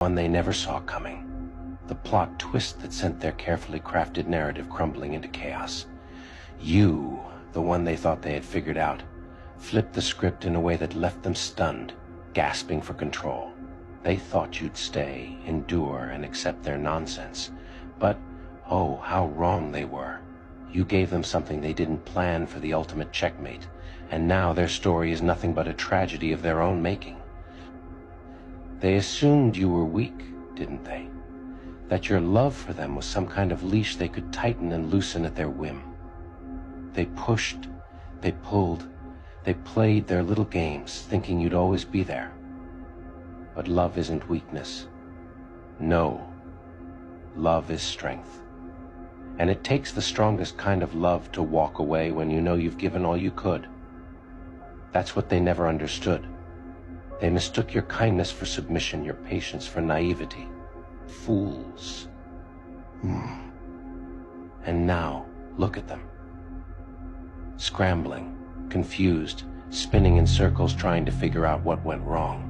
One they never saw coming. The plot twist that sent their carefully crafted narrative crumbling into chaos. You, the one they thought they had figured out, flipped the script in a way that left them stunned, gasping for control. They thought you'd stay, endure, and accept their nonsense. But, oh, how wrong they were. You gave them something they didn't plan for the ultimate checkmate, and now their story is nothing but a tragedy of their own making. They assumed you were weak, didn't they? That your love for them was some kind of leash they could tighten and loosen at their whim. They pushed, they pulled, they played their little games, thinking you'd always be there. But love isn't weakness. No, love is strength. And it takes the strongest kind of love to walk away when you know you've given all you could. That's what they never understood. They mistook your kindness for submission, your patience for naivety. Fools. And now, look at them. Scrambling, confused, spinning in circles trying to figure out what went wrong.